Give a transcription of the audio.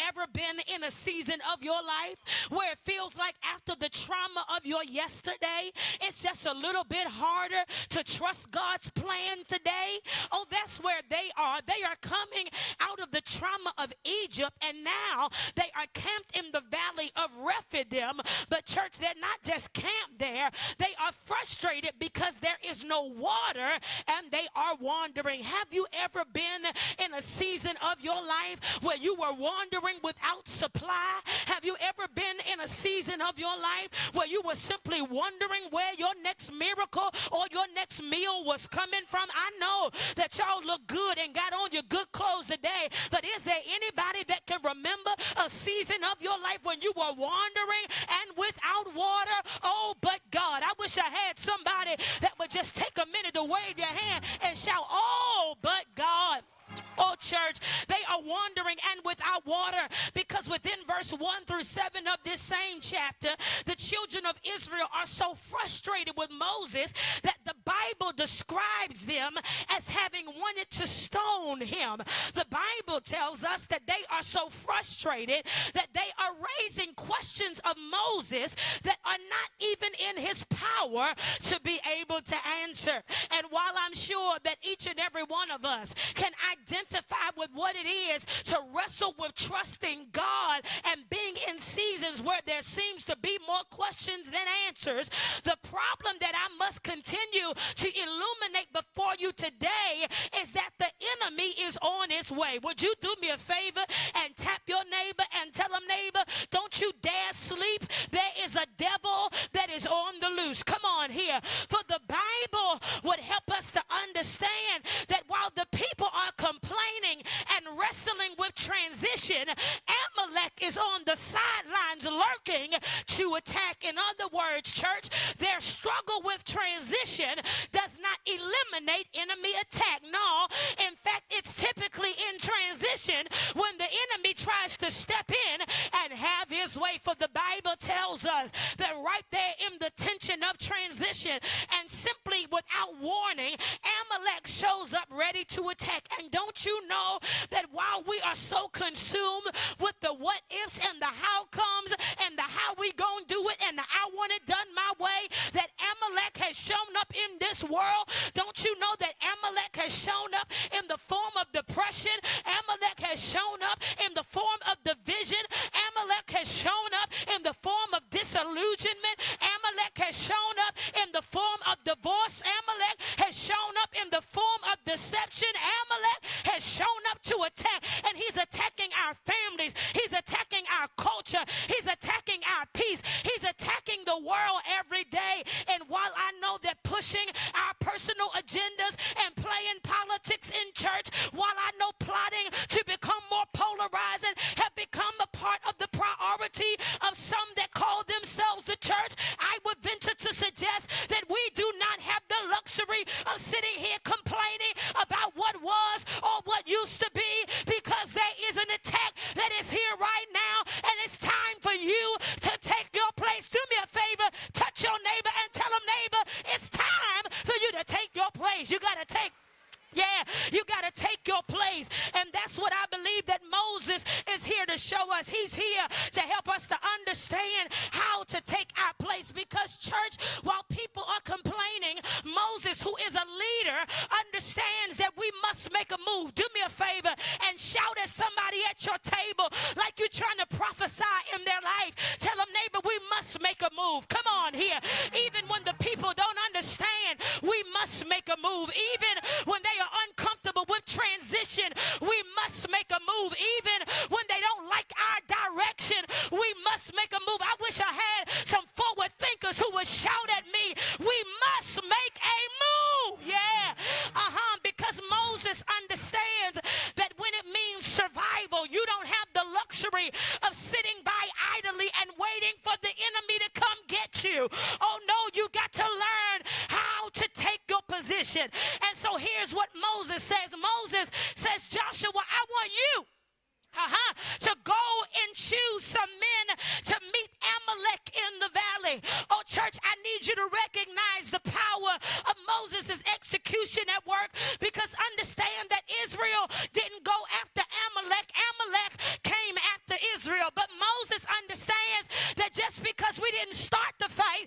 ever been in a season of your life where it feels like after the trauma of your yesterday, it's just a little bit harder to trust God's plan today? Oh, that's where they are. They are coming out of the trauma of Egypt, and now they are camped in the valley of Rephidim. But church, they're not just camped there. They are frustrated because there is no water, and they are wandering. Have you ever been in a season of your life where you were wandering without supply? Have you ever been in a season of your life where you were simply wondering where your next miracle or your next meal was coming from? I know that y'all look good and got on your good clothes today, but is there anybody that can remember a season of your life when you were wandering and without water? Oh, but God, I wish I had somebody that would just take a minute to wave your hand and shout, oh, but God. Oh, church, they are wandering and without water, because within verse 1 through 7 of this same chapter, the children of Israel are so frustrated with Moses that the Bible describes them as having wanted to stone him. The Bible tells us that they are so frustrated that they are raising questions of Moses that are not even in his power to be able to answer. And while I'm sure that each and every one of us can identify with what it is to wrestle with trusting God and being in seasons where there seems to be more questions than answers, the problem that I must continue to illuminate before you today is that the enemy is on its way. Would you do me a favor and tap your neighbor and tell him, neighbor, don't you dare sleep. There is a devil that is on the loose. Come on here. For the Bible would help us to understand that while the people are complaining and wrestling with transition, Amalek is on the sidelines lurking to attack. In other words, church, their struggle with transition does not eliminate enemy attack. No, in fact, it's typically in transition when the enemy tries to step in and have his way. For the Bible tells us that right there in the tension of transition and simply without warning, Amalek shows up ready to attack. And don't you know that while we are so consumed with the what ifs and the how comes and the how we gonna do it and the I want it done my way, that Amalek has shown up in this world? Don't you know that Amalek has shown up in the form of depression? Amalek has shown up in the form of division. Amalek has shown up in the form of disillusionment. Amalek has shown up in the form of divorce. Amalek has shown up in the form of deception. Amalek has shown up to attack, and he's attacking our families. He's attacking our culture. He's attacking our peace. He's attacking the world every day. And while I know that pushing our personal agendas and playing politics in church, while I know plotting to become more polarizing have become a part of the priority of some that call themselves the church, I would venture to suggest that we do not have the luxury of sitting here complaining about what was or what used to be, because there is an attack that is here right now, and it's time for you to take your place. Do me a favor, touch your neighbor and tell them, neighbor, it's time for you to take your place. You got to take you got to take your place. And that's what I believe that Moses is here to show us. He's here to help us to understand how to take our place. Because, church, while people are complaining, Moses, who is a leader, understands that we must make a move. Do me a favor and shout at somebody at your table like you're trying to prophesy in their life. Tell them, neighbor, we must make a move. Come on here. Even when the people don't understand, we must make a move. Even when they are uncomfortable with transition, we must make a move. Even when they don't like our direction, we must make a move. I wish I had some forward thinkers who would shout at me, we must make a move. Yeah. Because Moses understands that when it means survival, you don't have the luxury of sitting by idly and waiting for the enemy to come get you. Oh no, you got to learn how to take your position. And so here's what Moses says. Moses says, Joshua, I want you to go and choose some men to meet Amalek in the valley. Oh, church, I need you to recognize the power of Moses' execution at work, because understand that Israel didn't go after Amalek. Amalek came after didn't start the fight.